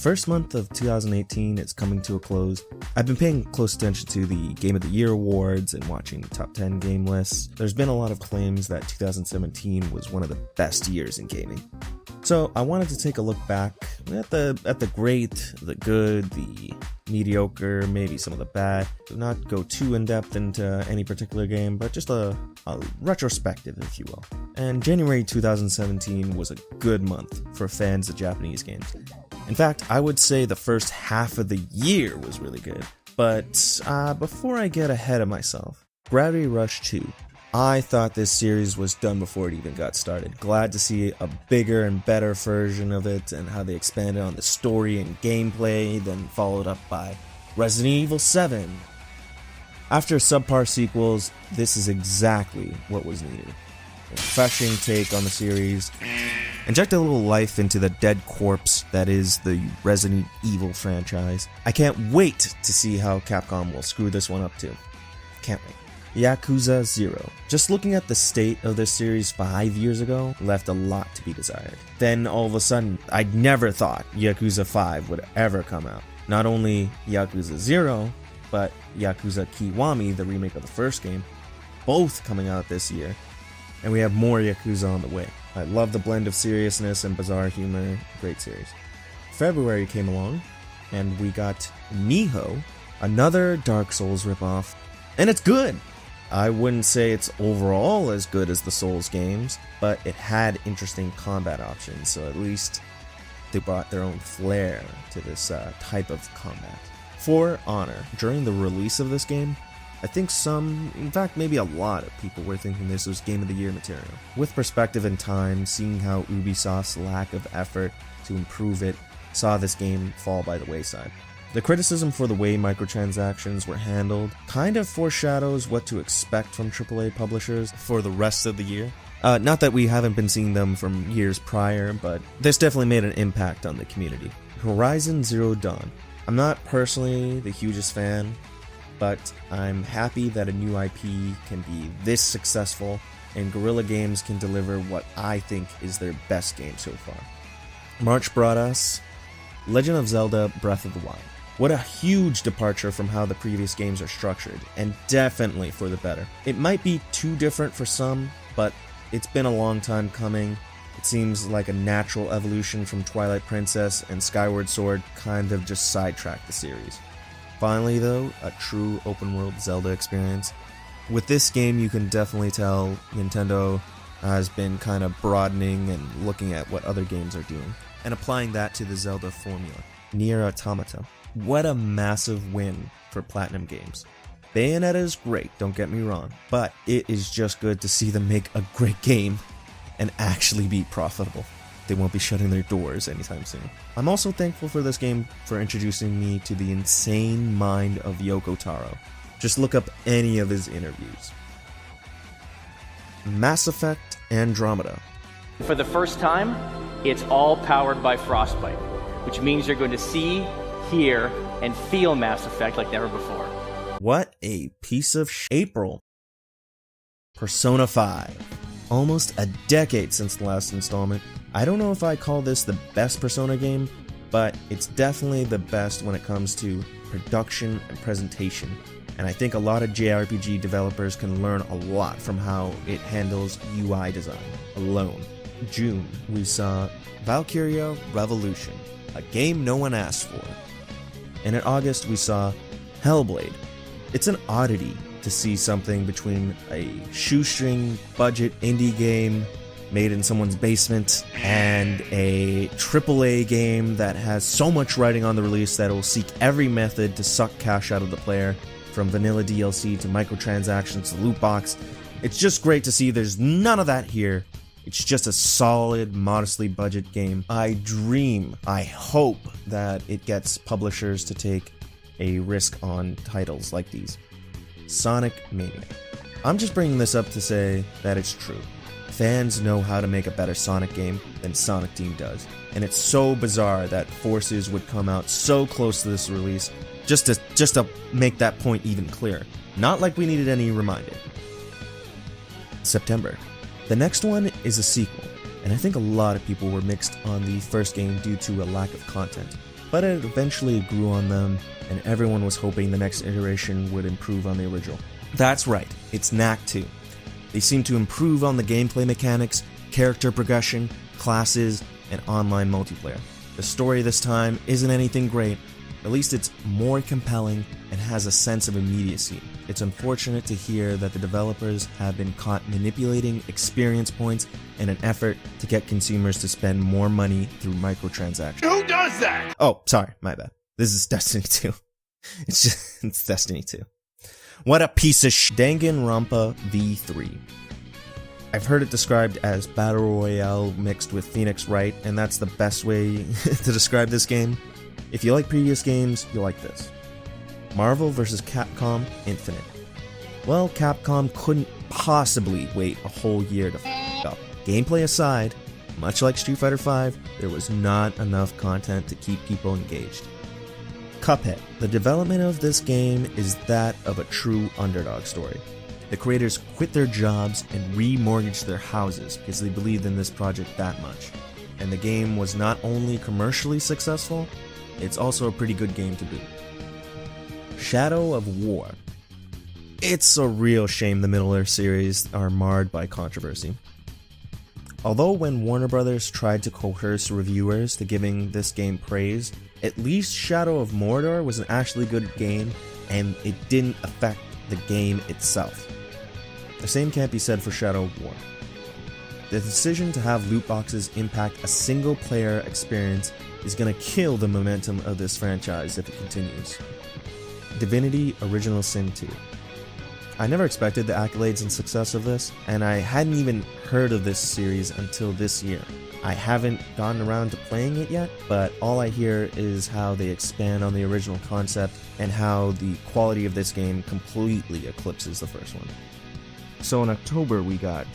first month of 2018 is coming to a close. I've been paying close attention to the Game of the Year awards and watching the top 10 game lists. There's been a lot of claims that 2017 was one of the best years in gaming. So I wanted to take a look back at the great, the good, the mediocre, maybe some of the bad. Do not go too in-depth into any particular game, but just a retrospective, if you will. And January 2017 was a good month for fans of Japanese games. In fact, I would say the first half of the year was really good. But before I get ahead of myself, Gravity Rush 2. I thought this series was done before it even got started. Glad to see a bigger and better version of it and how they expanded on the story and gameplay, then followed up by Resident Evil 7. After subpar sequels, this is exactly what was needed. A refreshing take on the series. Inject a little life into the dead corpse that is the Resident Evil franchise. I can't wait to see how Capcom will screw this one up too. Can't wait. Yakuza Zero. Just looking at the state of this series 5 years ago left a lot to be desired. Then all of a sudden, I'd never thought Yakuza 5 would ever come out. Not only Yakuza Zero, but Yakuza Kiwami, the remake of the first game, both coming out this year. And we have more Yakuza on the way. I love the blend of seriousness and bizarre humor. Great series. February came along, and we got Nihon, another Dark Souls ripoff, and it's good! I wouldn't say it's overall as good as the Souls games, but it had interesting combat options, so at least they brought their own flair to this type of combat. For Honor, during the release of this game, I think some, in fact maybe a lot of people were thinking this was Game of the Year material. With perspective and time, seeing how Ubisoft's lack of effort to improve it saw this game fall by the wayside. The criticism for the way microtransactions were handled kind of foreshadows what to expect from AAA publishers for the rest of the year. Not that we haven't been seeing them from years prior, but this definitely made an impact on the community. Horizon Zero Dawn. I'm not personally the hugest fan, but I'm happy that a new IP can be this successful and Guerrilla Games can deliver what I think is their best game so far. March brought us Legend of Zelda Breath of the Wild. What a huge departure from how the previous games are structured, and definitely for the better. It might be too different for some, but it's been a long time coming. It seems like a natural evolution from Twilight Princess, and Skyward Sword kind of just sidetracked the series. Finally though, a true open-world Zelda experience. With this game you can definitely tell Nintendo has been kind of broadening and looking at what other games are doing, and applying that to the Zelda formula. Nier Automata. What a massive win for Platinum Games. Bayonetta is great, don't get me wrong, but it is just good to see them make a great game and actually be profitable. They won't be shutting their doors anytime soon. I'm also thankful for this game for introducing me to the insane mind of Yoko Taro. Just look up any of his interviews. Mass Effect Andromeda. For the first time, it's all powered by Frostbite, which means you're going to see, hear, and feel Mass Effect like never before. What a piece of April. Persona 5. Almost a decade since the last installment. I don't know if I call this the best Persona game, but it's definitely the best when it comes to production and presentation. And I think a lot of JRPG developers can learn a lot from how it handles UI design alone. June, we saw Valkyria Revolution, a game no one asked for. And in August, we saw Hellblade. It's an oddity to see something between a shoestring budget indie game made in someone's basement and a AAA game that has so much writing on the release that it will seek every method to suck cash out of the player, from vanilla DLC to microtransactions to loot box. It's just great to see there's none of that here. It's just a solid, modestly budget game. I hope that it gets publishers to take a risk on titles like these. Sonic Mania. I'm just bringing this up to say that it's true. Fans know how to make a better Sonic game than Sonic Team does. And it's so bizarre that Forces would come out so close to this release just to make that point even clearer. Not like we needed any reminder. September. The next one is a sequel, and I think a lot of people were mixed on the first game due to a lack of content. but it eventually grew on them, and everyone was hoping the next iteration would improve on the original. That's right, it's Knack 2. They seem to improve on the gameplay mechanics, character progression, classes, and online multiplayer. The story this time isn't anything great, at least it's more compelling and has a sense of immediacy. It's unfortunate to hear that the developers have been caught manipulating experience points in an effort to get consumers to spend more money through microtransactions. Who does that? Oh, sorry, my bad. This is Destiny 2. It's Destiny 2. What a piece of Danganronpa V3. I've heard it described as Battle Royale mixed with Phoenix Wright, and that's the best way to describe this game. If you like previous games, you'll like this. Marvel vs. Capcom Infinite. Well, Capcom couldn't possibly wait a whole year to f*** up. Gameplay aside, much like Street Fighter V, there was not enough content to keep people engaged. Cuphead. The development of this game is that of a true underdog story. The creators quit their jobs and remortgaged their houses because they believed in this project that much. And the game was not only commercially successful, it's also a pretty good game to boot. Shadow of War. It's a real shame the Middle-earth series are marred by controversy. Although when Warner Brothers tried to coerce reviewers to giving this game praise, at least Shadow of Mordor was an actually good game, and it didn't affect the game itself. The same can't be said for Shadow of War. The decision to have loot boxes impact a single-player experience is going to kill the momentum of this franchise if it continues. Divinity Original Sin 2. I never expected the accolades and success of this, and I hadn't even heard of this series until this year. I haven't gotten around to playing it yet, but all I hear is how they expand on the original concept and how the quality of this game completely eclipses the first one. So in October we got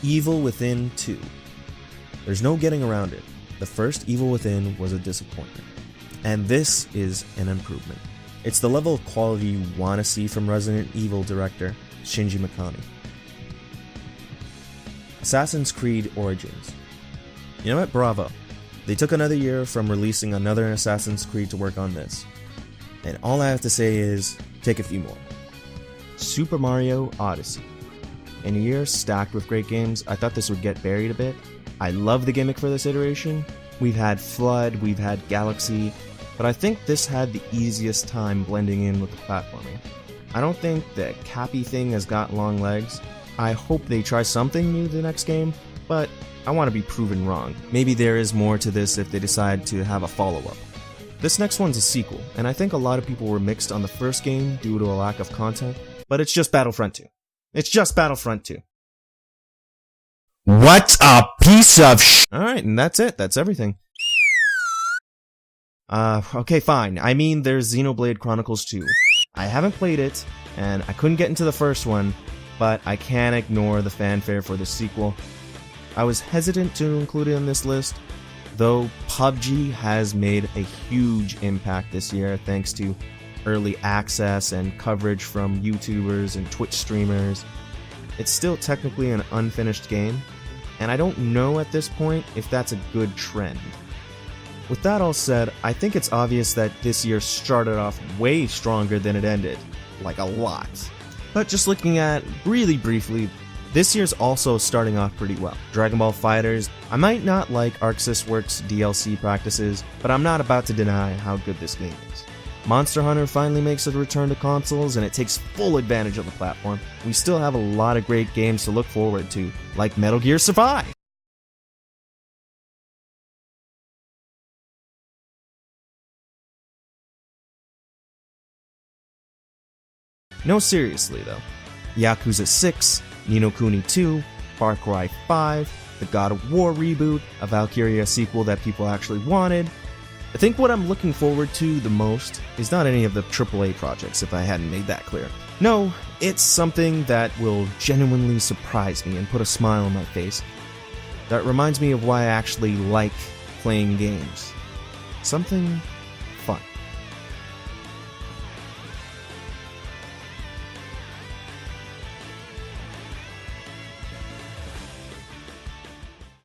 Evil Within 2. There's no getting around it. The first Evil Within was a disappointment, and this is an improvement. It's the level of quality you want to see from Resident Evil director Shinji Mikami. Assassin's Creed Origins. You know what? Bravo. They took another year from releasing another Assassin's Creed to work on this. And all I have to say is, take a few more. Super Mario Odyssey. In a year stacked with great games, I thought this would get buried a bit. I love the gimmick for this iteration. We've had Flood, we've had Galaxy, but I think this had the easiest time blending in with the platforming. I don't think the Cappy thing has got long legs. I hope they try something new the next game, but I want to be proven wrong. Maybe there is more to this if they decide to have a follow-up. This next one's a sequel, and I think a lot of people were mixed on the first game due to a lack of content, but it's just Battlefront 2. It's just Battlefront 2. What a piece of sh**. Alright, and that's it. That's everything. Okay, fine. I mean, there's Xenoblade Chronicles 2. I haven't played it, and I couldn't get into the first one, but I can't ignore the fanfare for the sequel. I was hesitant to include it on this list, though PUBG has made a huge impact this year thanks to early access and coverage from YouTubers and Twitch streamers. It's still technically an unfinished game, and I don't know at this point if that's a good trend. With that all said, I think it's obvious that this year started off way stronger than it ended. Like a lot. But just looking at really briefly, this year's also starting off pretty well. Dragon Ball FighterZ. I might not like ArcSys Works' DLC practices, but I'm not about to deny how good this game is. Monster Hunter finally makes a return to consoles, and it takes full advantage of the platform. We still have a lot of great games to look forward to, like Metal Gear Survive! No, seriously though. Yakuza 6, Ni no Kuni 2, Far Cry 5, the God of War reboot, a Valkyria sequel that people actually wanted. I think what I'm looking forward to the most is not any of the AAA projects, if I hadn't made that clear. No, it's something that will genuinely surprise me and put a smile on my face. That reminds me of why I actually like playing games. Something